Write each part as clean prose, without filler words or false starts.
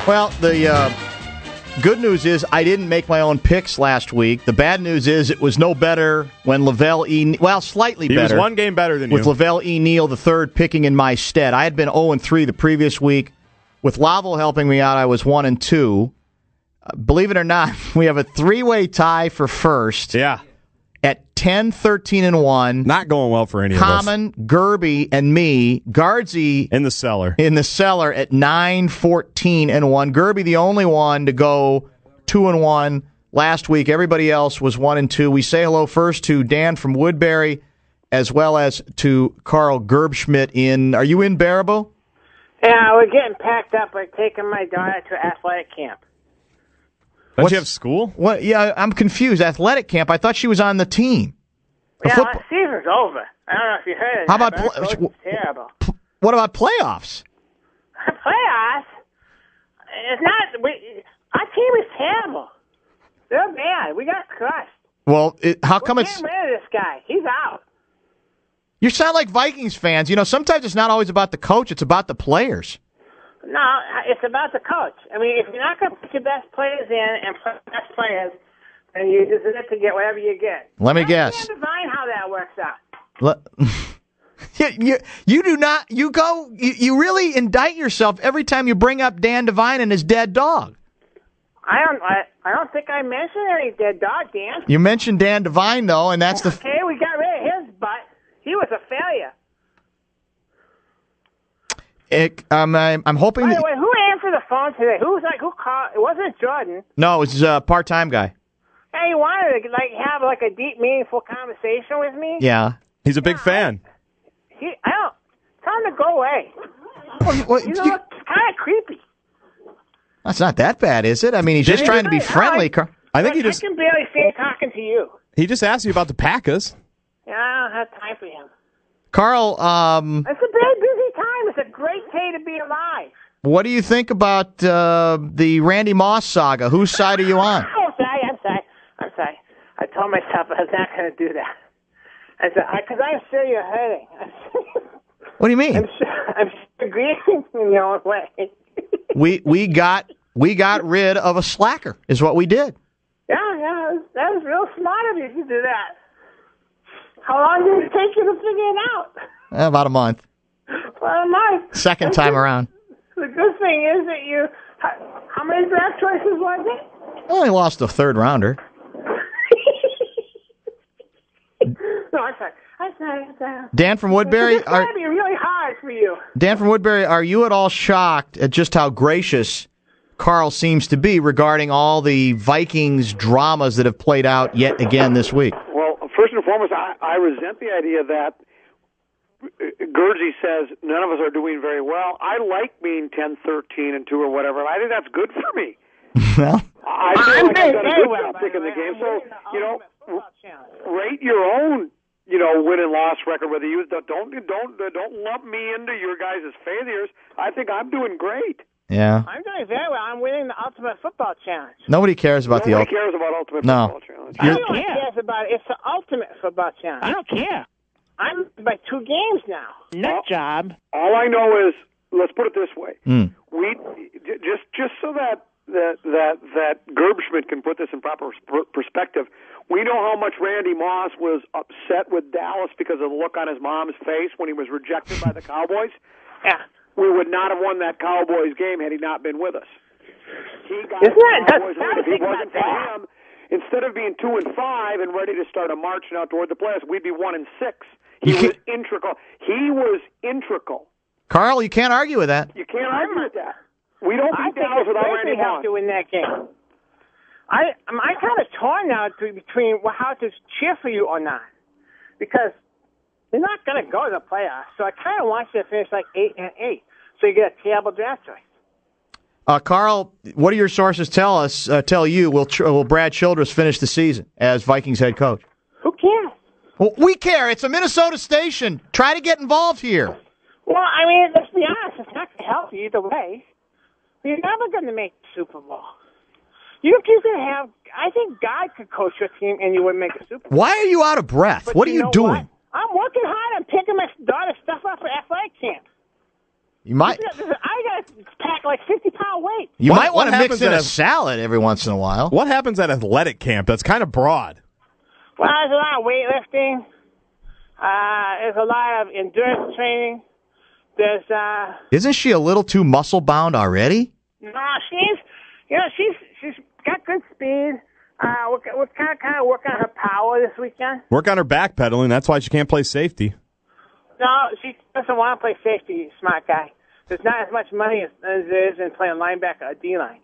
Well, the good news is I didn't make my own picks last week. The bad news is it was no better when Lavelle E. Well, slightly better. He was one game better than you. With Lavelle E. Neal III picking in my stead. I had been 0-3 the previous week. With Lavelle helping me out, I was 1-2. Believe it or not, we have a three-way tie for first. Yeah. At 10-13-1. Not going well for any of us. Common, Gerby, and me. Guardsy in the cellar. At 9-14-1. Gerby, the only one to go 2-1 last week. Everybody else was 1-2. We say hello first to Dan from Woodbury, as well as to Carl Gerbschmidt in. Are you in Barreiro? Yeah, we're getting packed up. We're taking my daughter to athletic camp. Don't you have school? What? Yeah, I'm confused. Athletic camp. I thought she was on the team. Yeah, the season's over. I don't know if you heard it. How about terrible? What about playoffs? Playoffs? It's not. Our team is terrible. They're bad. We got crushed. Well, how come We're getting rid of this guy. He's out. You sound like Vikings fans. You know, sometimes it's not always about the coach. It's about the players. No, it's about the coach. I mean, if you're not going to put your best players in and play the best players, then you deserve to get whatever you get. Let me guess. I can't divine how that works out. You do not. You really indict yourself every time you bring up Dan Devine and his dead dog. I don't think I mentioned any dead dog, Dan. You mentioned Dan Devine though, and that's okay. We got rid of his butt. He was a failure. I'm hoping. By the way, who answered the phone today? Who called? It wasn't Jordan. No, it was a part-time guy. Hey, he wanted to have a deep, meaningful conversation with me. Yeah, he's a big fan. Tell him to go away. It's kind of creepy. That's not that bad, is it? I mean, he's just trying to be friendly. I think I can barely stand talking to you. He just asked you about the Packers. Yeah, I don't have time for him. Carl, it's a very busy time. It's a great day to be alive. What do you think about the Randy Moss saga? Whose side are you on? I'm sorry. I told myself I was not going to do that. Because I'm sure you're hurting. What do you mean? I'm sure grieving in your own way. we got rid of a slacker, is what we did. Yeah, that was real smart of you to do that. How long did it take you to figure it out? About a month. About a month. Second time around. The good thing is that you. How many draft choices was it? I only lost a third rounder. No, I'm sorry. Dan from Woodbury. It's going to be really hard for you. Dan from Woodbury, are you at all shocked at just how gracious Carl seems to be regarding all the Vikings dramas that have played out yet again this week? Well, first and foremost, I resent the idea that Gerby says none of us are doing very well. I like being 10-13-2 or whatever. I think that's good for me. Well, I feel like I've done a good job picking the game. So, rate your own, win and loss record. Whether you don't lump me into your guys' failures. I think I'm doing great. Yeah. I'm doing very well. I'm winning the Ultimate Football Challenge. Nobody cares about Nobody cares about Ultimate Football Challenge. Everyone cares about it. It's the Ultimate Football Challenge. I don't care. I'm by 2 games now. Nut job. All I know is, let's put it this way: we just so that Gerbschmidt can put this in proper perspective. We know how much Randy Moss was upset with Dallas because of the look on his mom's face when he was rejected by the Cowboys. Yeah. We would not have won that Cowboys game had he not been with us. He got Isn't the Cowboys win. If he wasn't for him, instead of being 2-5 and ready to start a march now toward the playoffs, we'd be 1-6. He was integral. He was integral. Carl, you can't argue with that. You can't argue with that. We don't beat Dallas without Randy Moss. To win that game. I'm kind of torn now between how to cheer for you or not, because they're not going to go to the playoffs. So I kind of want you to finish like 8-8, so you get a terrible draft choice. Carl, what do your sources tell you? Will Brad Childress finish the season as Vikings head coach? Who cares? Well, we care. It's a Minnesota station. Try to get involved here. Well, I mean, let's be honest. It's not going to help you either way. You're never going to make the Super Bowl. You can have. I think God could coach your team, and you would make a Super Bowl. Why are you out of breath? But what are you doing? What? I'm working hard. I'm picking my daughter's stuff up for athletic camp. You might. I got to pack like 50-pound weight. You might want to mix happens in at a salad every once in a while. What happens at athletic camp? That's kind of broad. Well, there's a lot of weightlifting. There's a lot of endurance training. There's Isn't she a little too muscle bound already? no, she's got good speed. We're kind of working on her power this weekend. Work on her backpedaling. That's why she can't play safety. No, she doesn't want to play safety, smart guy. There's not as much money as there is in playing linebacker or D-line.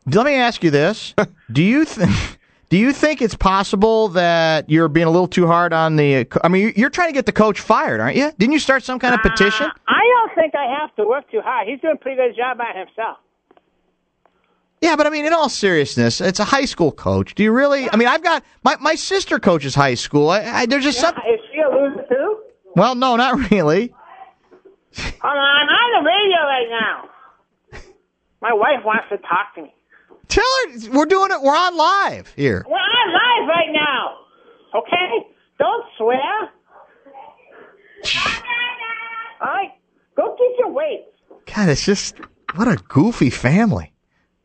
Let me ask you this: Do you think it's possible that you're being a little too hard on the? I mean, you're trying to get the coach fired, aren't you? Didn't you start some kind of petition? I don't think I have to work too hard. He's doing a pretty good job by himself. Yeah, but I mean, in all seriousness, it's a high school coach. Do you really? I mean, I've got my sister coaches high school. There's just something. Is she a loser too? Well, no, not really. I'm on the radio right now. My wife wants to talk to me. Tell her we're doing it. We're on live here. We're on live right now. Okay? Don't swear. All right? Go get your weights. God, it's just what a goofy family.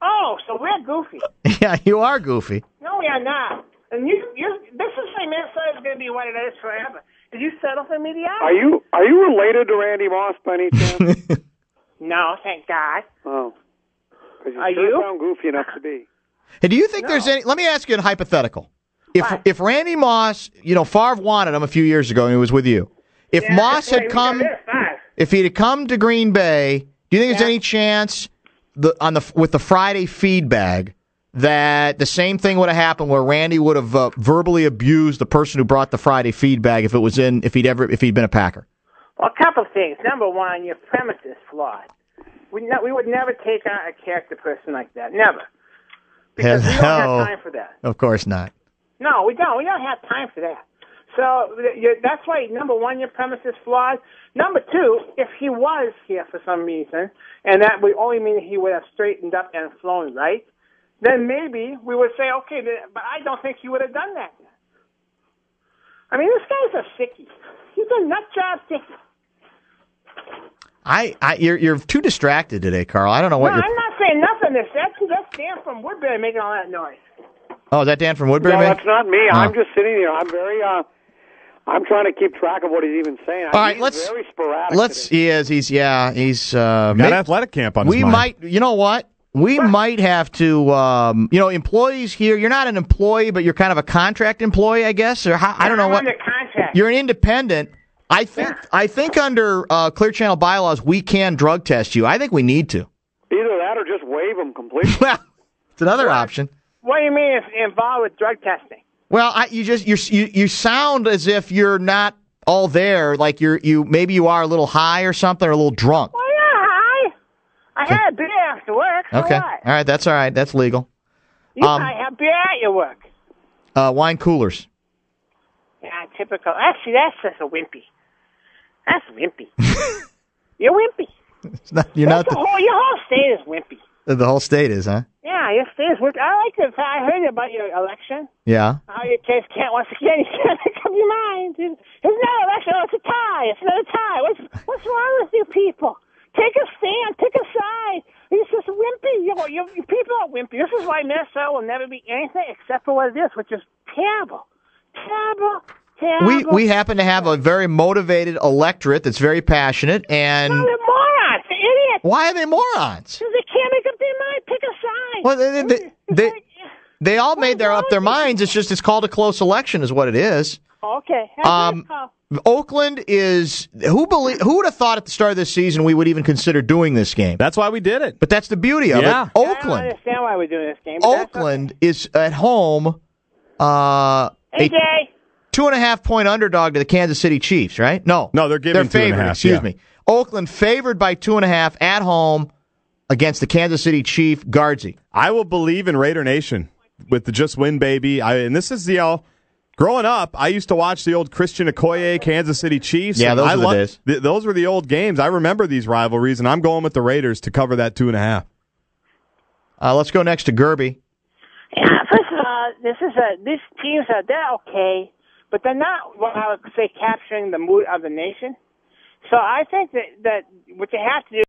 Oh, so we're goofy. Yeah, you are goofy. No, we are not. And this is my Minnesota is going to be what it is forever. Did you settle for mediocrity? Are you related to Randy Moss by any chance? No, thank God. Oh. Are you? Sound goofy enough to be. Hey, do you think there's any? Let me ask you a hypothetical. If Randy Moss, Favre wanted him a few years ago and he was with you. If Moss had come, if he'd have come to Green Bay, do you think there's any chance with the Friday feed bag that the same thing would have happened where Randy would have verbally abused the person who brought the Friday feed bag if he'd been a Packer? Well, a couple of things. Number one, your premise is flawed. We would never take on a character person like that. Never. Because we don't have time for that. Of course not. No, we don't. We don't have time for that. So that's why, number one, your premise is flawed. Number two, if he was here for some reason, and that would only mean he would have straightened up and flown right, then maybe we would say, okay, but I don't think he would have done that. I mean, this guy's a sickie. He's a nut job sickie. You're too distracted today, Carl. I don't know what you're... I'm not saying nothing. That's Dan from Woodbury making all that noise. Oh, is that Dan from Woodbury? No, that's not me. Oh. I'm just sitting here. I'm very... I'm trying to keep track of what he's even saying. All right, he's very sporadic. He's got athletic camp on his mind. Might, you know what? We might have to, employees here. You're not an employee, but you're kind of a contract employee, I guess, or I don't know what. Under contract. You're an independent. I think under Clear Channel bylaws we can drug test you. I think we need to. Either that or just waive them completely. Well, it's another option. What do you mean it's involved with drug testing? Well, you sound as if you're not all there. Like maybe you are a little high or something, or a little drunk. Well, yeah, high. I had a beer after work. So okay, what? all right, that's all right. That's legal. You might have beer at your work. Wine coolers. Yeah, typical. Actually, that's just a wimpy. That's wimpy. You're wimpy. Your whole state is wimpy. The whole state is, huh? Yeah, your state is wimpy. I like it. I heard about your election. Yeah. How your kids can't, once again, you can't make up your mind. It's not an election. Oh, it's a tie. It's another tie. What's wrong with you people? Take a stand. Take a side. It's just wimpy. You people are wimpy. This is why Minnesota will never be anything except for what it is, which is terrible. Terrible. We happen to have a very motivated electorate that's very passionate, and no, they're morons. They're idiots. Why are they morons? Because they can't make up their mind. Pick a side. Well, they all made up their minds. It's called a close election, is what it is. Okay. Oakland is who would have thought at the start of this season we would even consider doing this game? That's why we did it. But that's the beauty of it. Oakland. I don't understand why we're doing this game. Oakland is at home. AJ. 2.5-point underdog to the Kansas City Chiefs, right? No, they're giving favored. 2.5. Excuse me. Oakland favored by 2.5 at home against the Kansas City Chief Guardsy. I will believe in Raider Nation with the Just Win Baby. And this is growing up, I used to watch the old Christian Okoye Kansas City Chiefs. Yeah, those were the days. Those were the old games. I remember these rivalries, and I'm going with the Raiders to cover that 2.5. Let's go next to Gerby. Yeah, first of all, these teams they're okay. But they're not what I would say capturing the mood of the nation. So I think that what you have to do